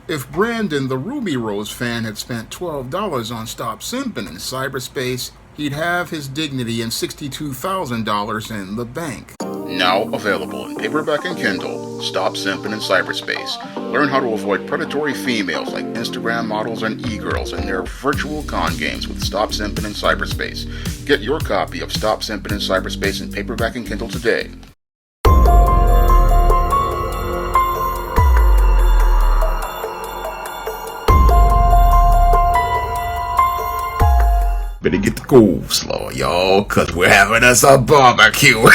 If Brandon, the Ruby Rose fan, had spent $12 on Stop Simping in cyberspace, he'd have his dignity and $62,000 in the bank. Now available in paperback and Kindle, Stop Simping in Cyberspace. Learn how to avoid predatory females like Instagram models and e-girls in their virtual con games with Stop Simping in Cyberspace. Get your copy of Stop Simping in Cyberspace in paperback and Kindle today. Better get the coleslaw, y'all, cause we're having us a barbecue.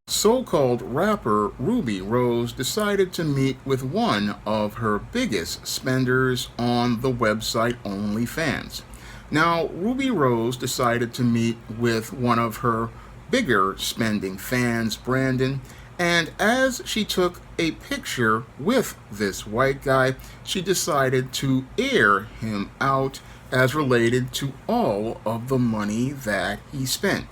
So-called rapper Rubi Rose decided to meet with one of her biggest spenders on the website OnlyFans. Now, Rubi Rose decided to meet with one of her bigger spending fans, Brandon, and as she took a picture with this white guy, she decided to air him out as related to all of the money that he spent.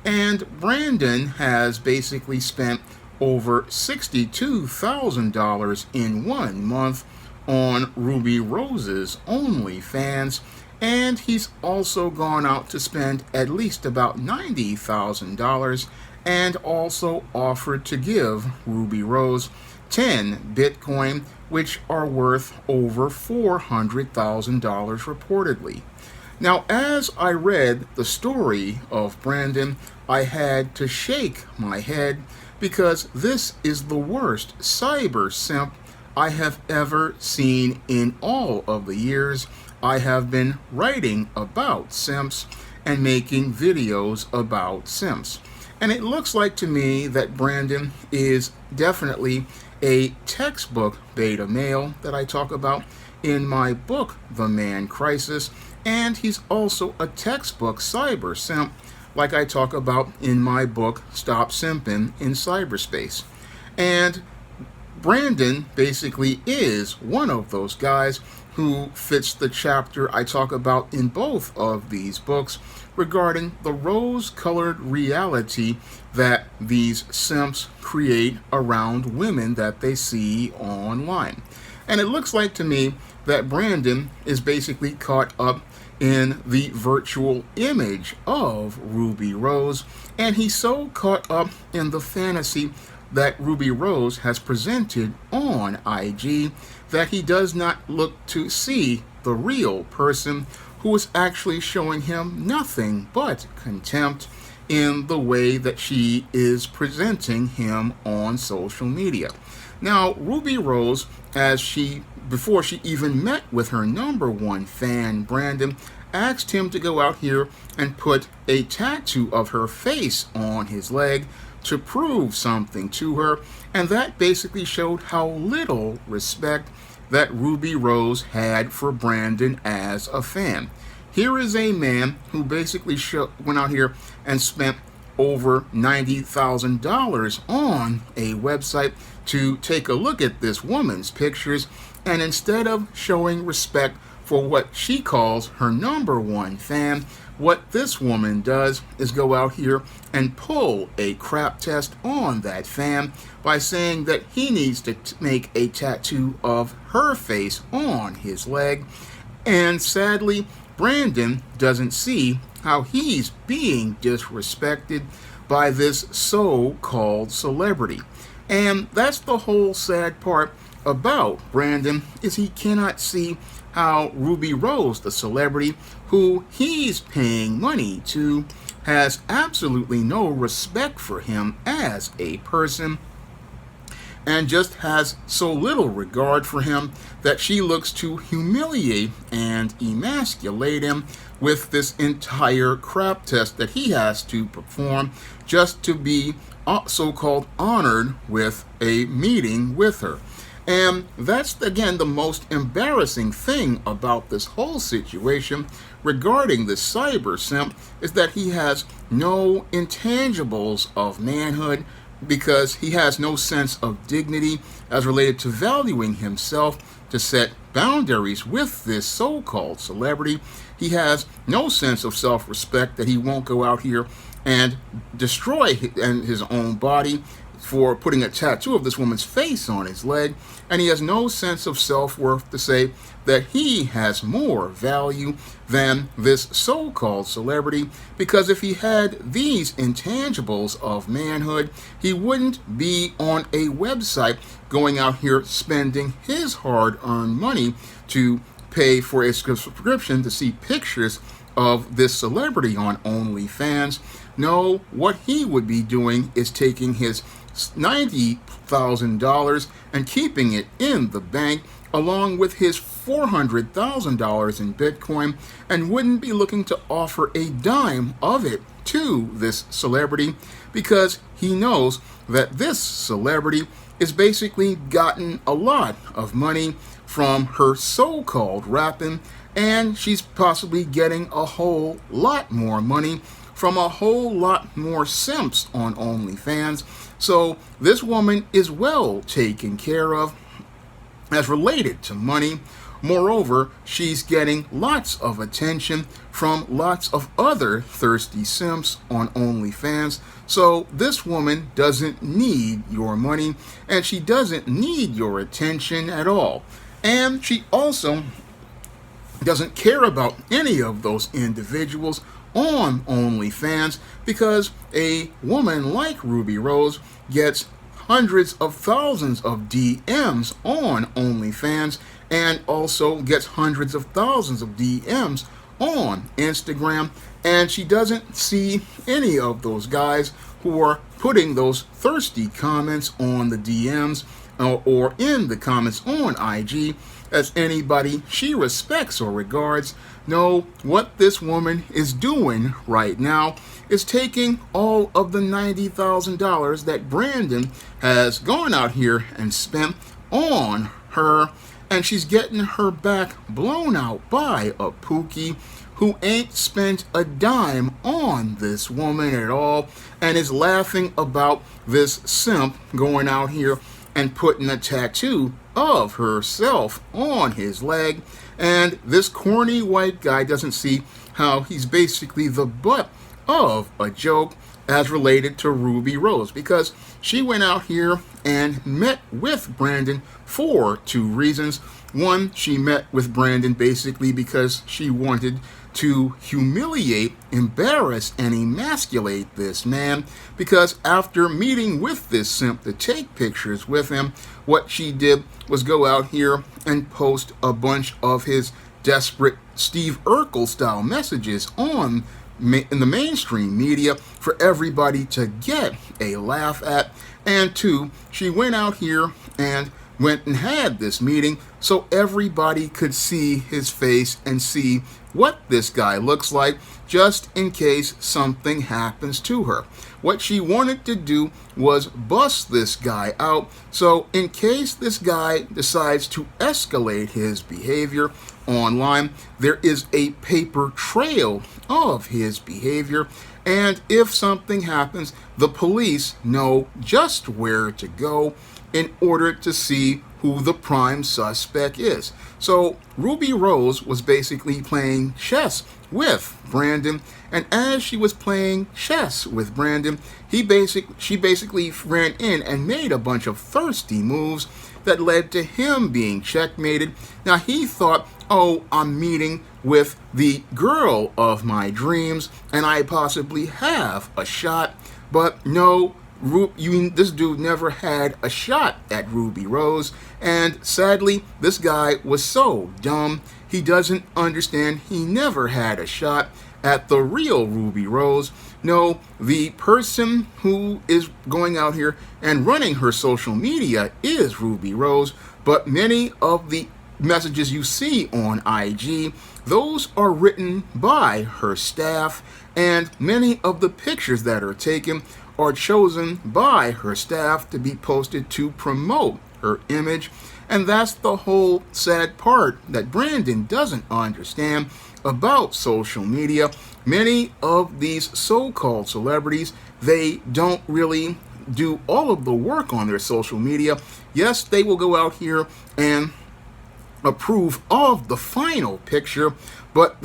And Brandon has basically spent over $62,000 in 1 month on Rubi Rose's OnlyFans, and he's also gone out to spend at least about $90,000 and also offered to give Rubi Rose 10 Bitcoin, which are worth over $400,000 reportedly. Now, as I read the story of Brandon, I had to shake my head because this is the worst cyber simp I have ever seen in all of the years I have been writing about simps and making videos about simps. And it looks like to me that Brandon is definitely a textbook beta male that I talk about in my book, The Man Crisis, and he's also a textbook cyber simp like I talk about in my book, Stop Simping in Cyberspace. And Brandon basically is one of those guys who fits the chapter I talk about in both of these books regarding the rose-colored reality that these simps create around women that they see online. And it looks like to me that Brandon is basically caught up in the virtual image of Rubi Rose, and he's so caught up in the fantasy that Rubi Rose has presented on IG that he does not look to see the real person who is actually showing him nothing but contempt in the way that she is presenting him on social media. Now, Rubi Rose, before she even met with her number one fan, Brandon, asked him to go out here and put a tattoo of her face on his leg to prove something to her, and that basically showed how little respect that Rubi Rose had for Brandon as a fan. Here is a man who basically went out here and spent over $90,000 on a website to take a look at this woman's pictures, and instead of showing respect for what she calls her number one fan, what this woman does is go out here and pull a crap test on that fan by saying that he needs to make a tattoo of her face on his leg. And sadly, Brandon doesn't see how he's being disrespected by this so-called celebrity. And that's the whole sad part about Brandon, is he cannot see how Rubi Rose, the celebrity who he's paying money to, has absolutely no respect for him as a person and just has so little regard for him that she looks to humiliate and emasculate him with this entire crap test that he has to perform just to be so-called honored with a meeting with her. And that's, again, the most embarrassing thing about this whole situation regarding the cyber simp, is that he has no intangibles of manhood, because he has no sense of dignity as related to valuing himself to set boundaries with this so-called celebrity. He has no sense of self-respect that he won't go out here and destroy his own body for putting a tattoo of this woman's face on his leg, and he has no sense of self-worth to say that he has more value than this so-called celebrity, because if he had these intangibles of manhood, he wouldn't be on a website going out here spending his hard-earned money to pay for a subscription to see pictures of this celebrity on OnlyFans. No, what he would be doing is taking his $90,000 and keeping it in the bank, along with his $400,000 in Bitcoin, and wouldn't be looking to offer a dime of it to this celebrity, because he knows that this celebrity is basically gotten a lot of money from her so-called rapping, and she's possibly getting a whole lot more money from a whole lot more simps on OnlyFans. So this woman is well taken care of as related to money. Moreover, she's getting lots of attention from lots of other thirsty simps on OnlyFans. So this woman doesn't need your money, and she doesn't need your attention at all. And she also doesn't care about any of those individuals on OnlyFans, because a woman like Ruby Rose gets hundreds of thousands of DMs on OnlyFans, and also gets hundreds of thousands of DMs on Instagram, and she doesn't see any of those guys who are putting those thirsty comments on the DMs or in the comments on IG as anybody she respects or regards. No, what this woman is doing right now is taking all of the $90,000 that Brandon has gone out here and spent on her, and she's getting her back blown out by a Pookie who ain't spent a dime on this woman at all, and is laughing about this simp going out here and putting a tattoo of herself on his leg. And this corny white guy doesn't see how he's basically the butt of a joke as related to Ruby Rose, because she went out here and met with Brandon for two reasons. One, she met with Brandon basically because she wanted to humiliate, embarrass, and emasculate this man, because after meeting with this simp to take pictures with him, what she did was go out here and post a bunch of his desperate Steve Urkel style messages in the mainstream media for everybody to get a laugh at. And two, she went out here and went and had this meeting so everybody could see his face and see what this guy looks like, just in case something happens to her. What she wanted to do was bust this guy out, so in case this guy decides to escalate his behavior online, there is a paper trail of his behavior, and if something happens, the police know just where to go in order to see who the prime suspect is. So Ruby Rose was basically playing chess with Brandon, and as she was playing chess with Brandon, she basically ran in and made a bunch of thirsty moves that led to him being checkmated. Now he thought, oh, I'm meeting with the girl of my dreams and I possibly have a shot, but no, this dude never had a shot at Ruby Rose, and sadly, this guy was so dumb, he doesn't understand he never had a shot at the real Ruby Rose. No, the person who is going out here and running her social media is Ruby Rose, but many of the messages you see on IG, those are written by her staff, and many of the pictures that are taken are chosen by her staff to be posted to promote her image. And that's the whole sad part that Brandon doesn't understand about social media. Many of these so-called celebrities, they don't really do all of the work on their social media. Yes, they will go out here and approve of the final picture, but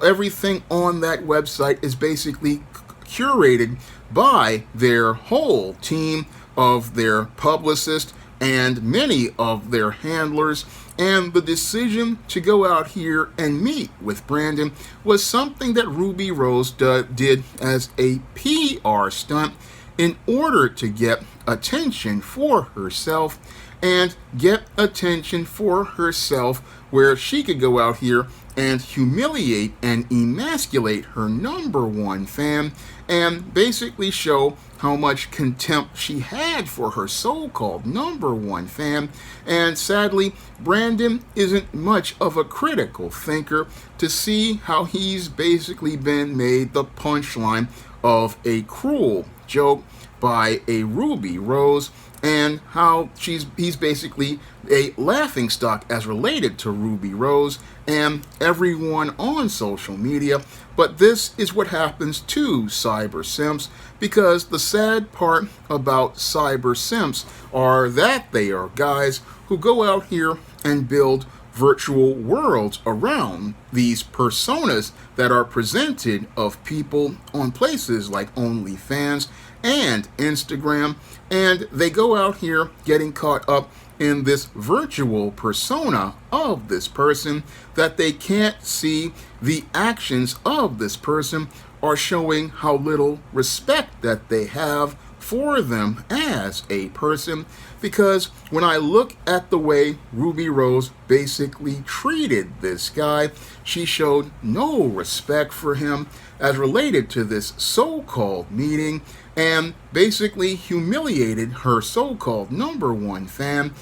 everything on that website is basically curated by their whole team of their publicist and many of their handlers, and the decision to go out here and meet with Brandon was something that Rubi Rose did as a PR stunt in order to get attention for herself and get attention for herself where she could go out here and humiliate and emasculate her number one fan and basically show how much contempt she had for her so-called number one fan. And sadly, Brandon isn't much of a critical thinker to see how he's basically been made the punchline of a cruel joke by a Rubi Rose, and how he's basically a laughingstock as related to Rubi Rose and everyone on social media. But this is what happens to cyber simps, because the sad part about cyber simps are that they are guys who go out here and build virtual worlds around these personas that are presented of people on places like OnlyFans and Instagram, and they go out here getting caught up in this virtual persona of this person that they can't see the actions of this person are showing how little respect that they have for them as a person. Because when I look at the way Rubi Rose basically treated this guy, she showed no respect for him as related to this so-called meeting, and basically humiliated her so-called number one fan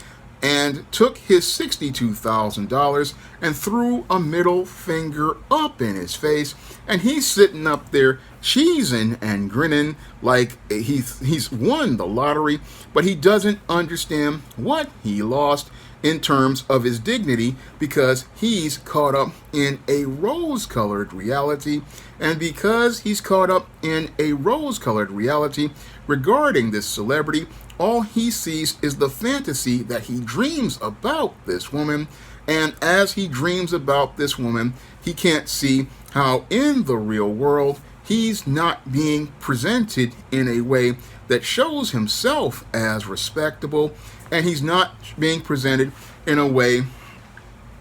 and took his $62,000 and threw a middle finger up in his face, and he's sitting up there cheesing and grinning like he's won the lottery, but he doesn't understand what he lost in terms of his dignity, because he's caught up in a rose-colored reality. And because he's caught up in a rose-colored reality regarding this celebrity, all he sees is the fantasy that he dreams about this woman. And as he dreams about this woman, he can't see how in the real world he's not being presented in a way that shows himself as respectable, and he's not being presented in a way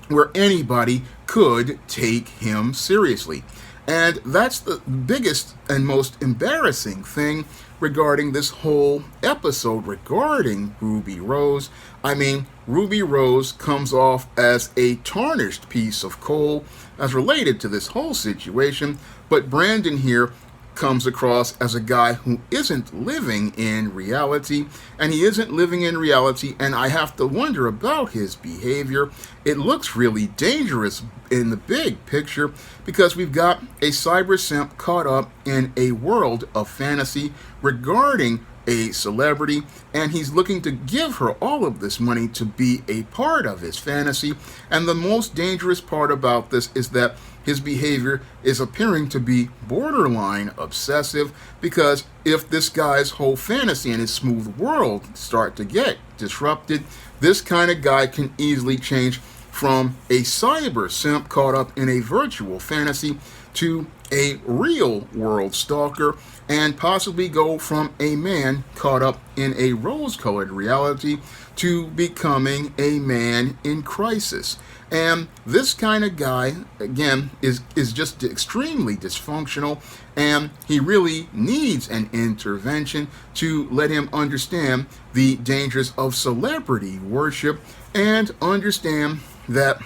where anybody could take him seriously. And that's the biggest and most embarrassing thing regarding this whole episode regarding Rubi Rose. I mean, Rubi Rose comes off as a tarnished piece of coal as related to this whole situation, but Brandon here comes across as a guy who isn't living in reality, and he isn't living in reality, and I have to wonder about his behavior. It looks really dangerous in the big picture, because we've got a cyber simp caught up in a world of fantasy regarding a celebrity, and he's looking to give her all of this money to be a part of his fantasy. And the most dangerous part about this is that his behavior is appearing to be borderline obsessive, because if this guy's whole fantasy and his smooth world start to get disrupted, this kind of guy can easily change from a cyber simp caught up in a virtual fantasy to a real world stalker, and possibly go from a man caught up in a rose-colored reality to becoming a man in crisis. And this kind of guy, again, is just extremely dysfunctional, and he really needs an intervention to let him understand the dangers of celebrity worship, and understand that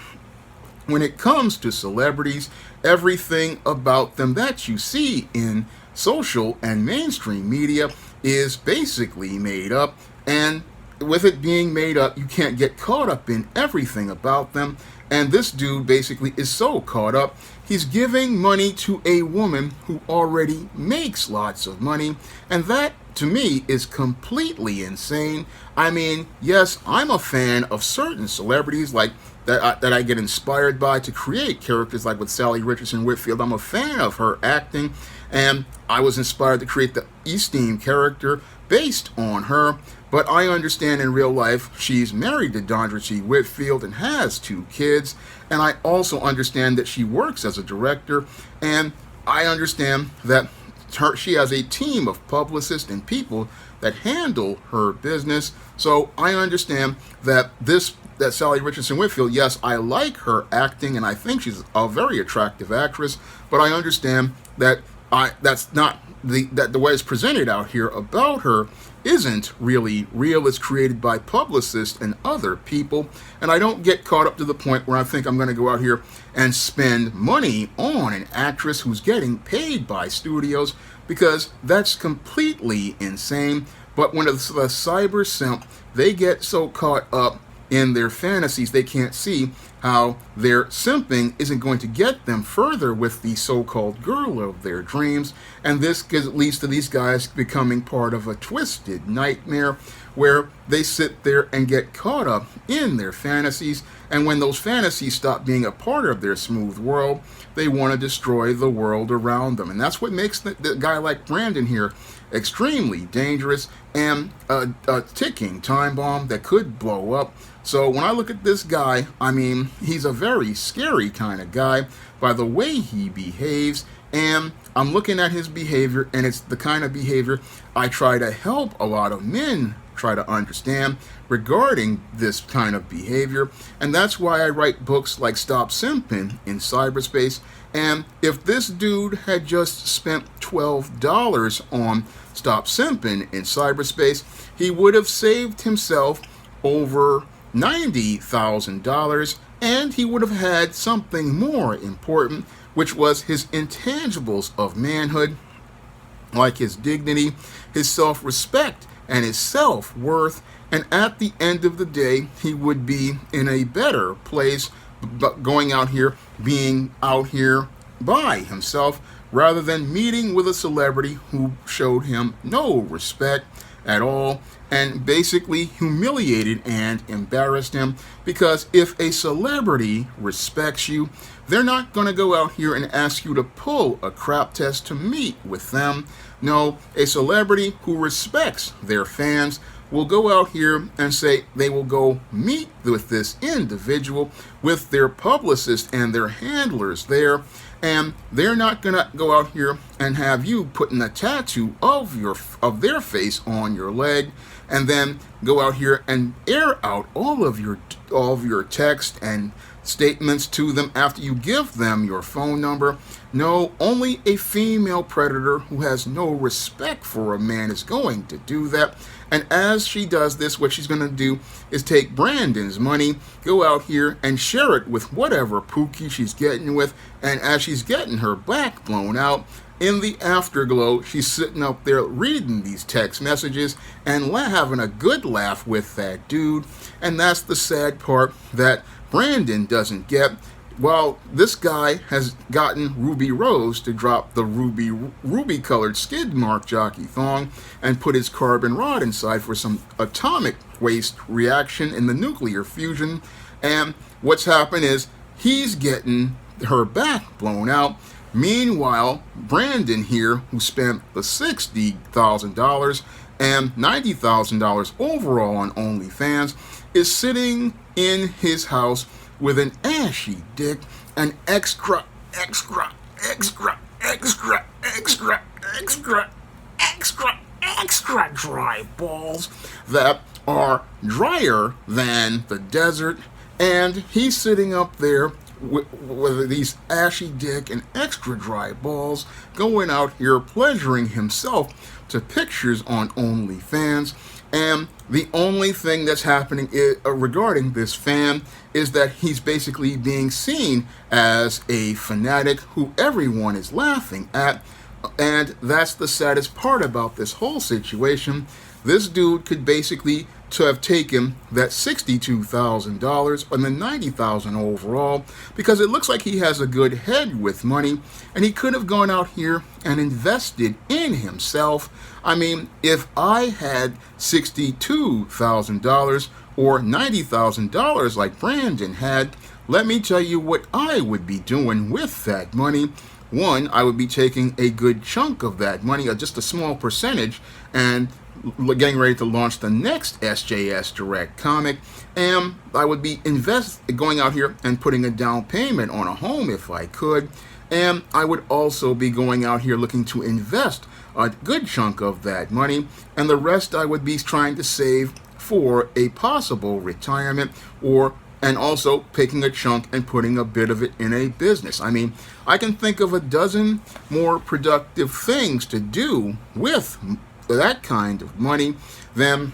when it comes to celebrities, everything about them that you see in social and mainstream media is basically made up, and with it being made up, you can't get caught up in everything about them. And this dude basically is so caught up, he's giving money to a woman who already makes lots of money, and that to me is completely insane. I mean, yes, I'm a fan of certain celebrities like that I get inspired by to create characters, like with Sally Richardson Whitfield. I'm a fan of her acting, and I was inspired to create the Esteem character based on her. But I understand in real life she's married to Dondra G. Whitfield and has 2 kids, and I also understand that she works as a director, and I understand that she has a team of publicists and people that handle her business. So I understand that that Sally Richardson Whitfield, yes, I like her acting and I think she's a very attractive actress, but I understand that that's not the way it's presented out here about her isn't really real. It's created by publicists and other people, and I don't get caught up to the point where I think I'm going to go out here and spend money on an actress who's getting paid by studios, because that's completely insane. But when it's the cyber simp, they get so caught up in their fantasies, they can't see how their simping isn't going to get them further with the so-called girl of their dreams. And this leads to these guys becoming part of a twisted nightmare where they sit there and get caught up in their fantasies. And when those fantasies stop being a part of their smooth world, they want to destroy the world around them. And that's what makes the guy like Brandon here extremely dangerous and a ticking time bomb that could blow up. So when I look at this guy, I mean, he's a very scary kind of guy by the way he behaves. And I'm looking at his behavior, and it's the kind of behavior I try to help a lot of men try to understand regarding this kind of behavior. And that's why I write books like Stop Simping in Cyberspace. And if this dude had just spent $12 on Stop Simping in Cyberspace, he would have saved himself over $90,000, and he would have had something more important, which was his intangibles of manhood, like his dignity, his self-respect, and his self-worth. And at the end of the day, he would be in a better place going out here, being out here by himself, rather than meeting with a celebrity who showed him no respect at all and basically humiliated and embarrassed him. Because if a celebrity respects you, they're not going to go out here and ask you to pull a crap test to meet with them. No, a celebrity who respects their fans will go out here and say they will go meet with this individual with their publicist and their handlers there, and they're not going to go out here and have you putting a tattoo of their face on your leg and then go out here and air out all of your text and statements to them after you give them your phone number. No, only a female predator who has no respect for a man is going to do that. And as she does this, what she's going to do is take Brandon's money, go out here and share it with whatever pookie she's getting with. And as she's getting her back blown out, in the afterglow, she's sitting up there reading these text messages and having a good laugh with that dude. And that's the sad part that Brandon doesn't get. Well, this guy has gotten Ruby Rose to drop the ruby colored skid mark jockey thong and put his carbon rod inside for some atomic waste reaction in the nuclear fusion. And what's happened is he's getting her back blown out. Meanwhile, Brandon here, who spent the $60,000 and $90,000 overall on OnlyFans, is sitting in his house with an ashy dick and extra dry balls that are drier than the desert. And he's sitting up there with these ashy dick and extra dry balls, going out here pleasuring himself to pictures on OnlyFans. And the only thing that's happening regarding this fan is that he's basically being seen as a fanatic who everyone is laughing at. And that's the saddest part about this whole situation. This dude could basically to have taken that $62,000 and the $90,000 overall, because it looks like he has a good head with money, and he could have gone out here and invested in himself. I mean, if I had $62,000 or $90,000 like Brandon had, let me tell you what I would be doing with that money. One, I would be taking a good chunk of that money, just a small percentage, and getting ready to launch the next SJS Direct comic, and I would be going out here and putting a down payment on a home if I could, And I would also be going out here looking to invest a good chunk of that money, and the rest I would be trying to save for a possible retirement, and also taking a chunk and putting a bit of it in a business. I mean, I can think of a dozen more productive things to do with that kind of money than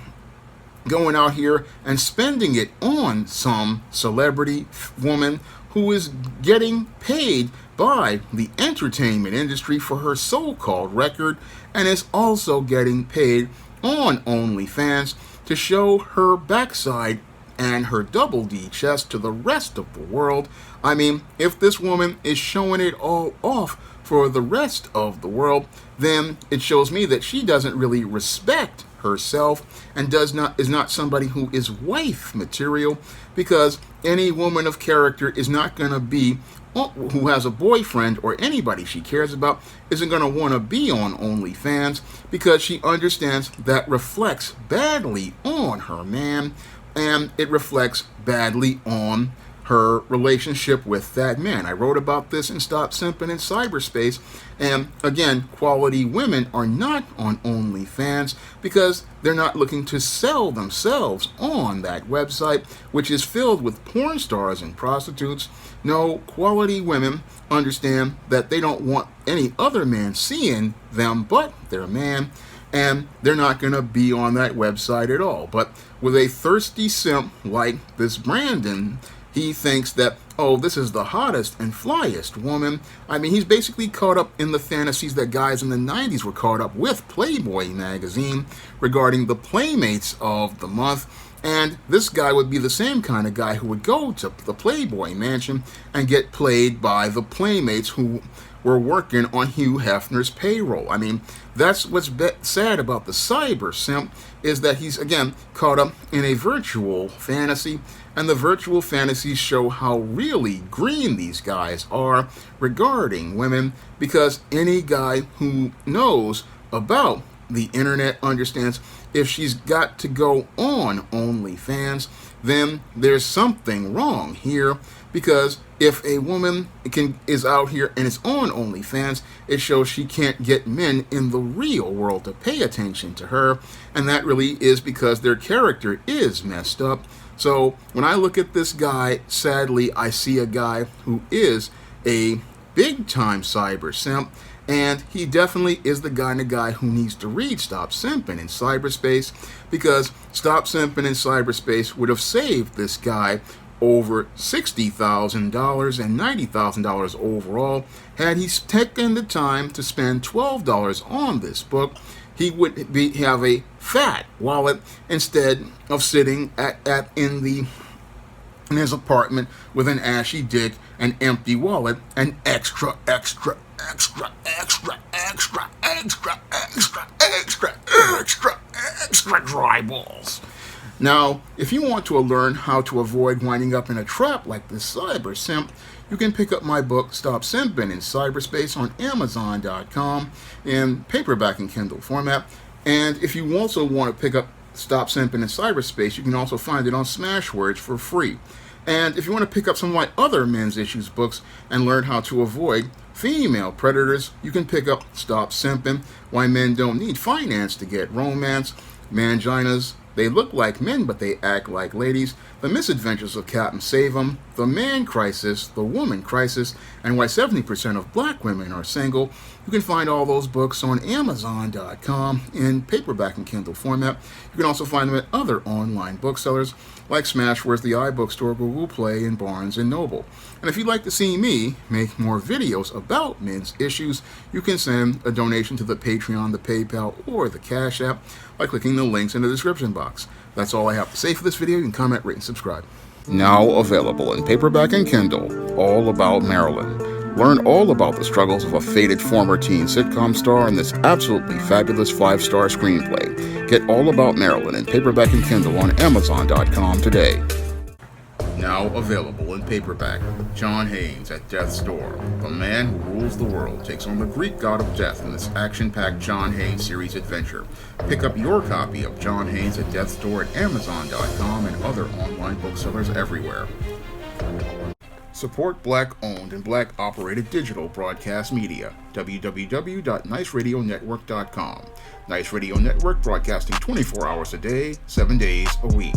going out here and spending it on some celebrity woman who is getting paid by the entertainment industry for her so-called record, and is also getting paid on OnlyFans to show her backside and her double D chest to the rest of the world. I mean, if this woman is showing it all off for the rest of the world, then it shows me that she doesn't really respect herself and is not somebody who is wife material, because any woman of character is not going to be, who has a boyfriend or anybody she cares about, isn't going to want to be on OnlyFans, because she understands that reflects badly on her man, and it reflects badly on her relationship with that man. I wrote about this in Stop Simping in Cyberspace, and again, quality women are not on OnlyFans because they're not looking to sell themselves on that website, which is filled with porn stars and prostitutes. No, quality women understand that they don't want any other man seeing them but their man, and they're not going to be on that website at all. But with a thirsty simp like this Brandon, he thinks that, oh, this is the hottest and flyest woman. I mean, he's basically caught up in the fantasies that guys in the 90s were caught up with Playboy magazine regarding the Playmates of the month. And this guy would be the same kind of guy who would go to the Playboy mansion and get played by the Playmates who were working on Hugh Hefner's payroll. I mean, that's what's sad about the cyber simp, is that he's, again, caught up in a virtual fantasy, and the virtual fantasies show how really green these guys are regarding women, because any guy who knows about the internet understands if she's got to go on OnlyFans, then there's something wrong here, because if a woman is out here and is on OnlyFans, it shows she can't get men in the real world to pay attention to her, and that really is because their character is messed up. So when I look at this guy, sadly, I see a guy who is a big-time cyber simp, and he definitely is the kind of guy who needs to read Stop Simping in Cyberspace, because Stop Simping in Cyberspace would have saved this guy over $60,000 and $90,000 overall had he taken the time to spend $12 on this book. He would have a fat wallet instead of sitting in his apartment with an ashy dick, an empty wallet, and extra dry balls. Now, if you want to learn how to avoid winding up in a trap like this cyber simp, you can pick up my book, Stop Simping in Cyberspace, on Amazon.com in paperback and Kindle format. And if you also want to pick up Stop Simping in Cyberspace, you can also find it on Smashwords for free. And if you want to pick up some of my other men's issues books and learn how to avoid female predators, you can pick up Stop Simping, Why Men Don't Need Finance to Get Romance, Manginas, They Look Like Men But They Act Like Ladies, The Misadventures of Captain Save-'em, The Man Crisis, The Woman Crisis, and Why 70% of Black Women Are Single. You can find all those books on Amazon.com in paperback and Kindle format. You can also find them at other online booksellers like Smashwords, the iBookstore, Google Play, and Barnes & Noble. And if you'd like to see me make more videos about men's issues, you can send a donation to the Patreon, the PayPal, or the Cash App by clicking the links in the description box. That's all I have to say for this video. You can comment, rate, and subscribe. Now available in paperback and Kindle, All About Marilyn. Learn all about the struggles of a faded former teen sitcom star in this absolutely fabulous 5-star screenplay. Get All About Marilyn in paperback and Kindle on Amazon.com today. Now available in paperback, John Haynes at Death's Door. The man who rules the world takes on the Greek god of death in this action-packed John Haynes series adventure. Pick up your copy of John Haynes at Death's Door at Amazon.com and other online booksellers everywhere. Support Black-owned and Black-operated digital broadcast media. www.niceradionetwork.com. Nice Radio Network, broadcasting 24 hours a day, 7 days a week.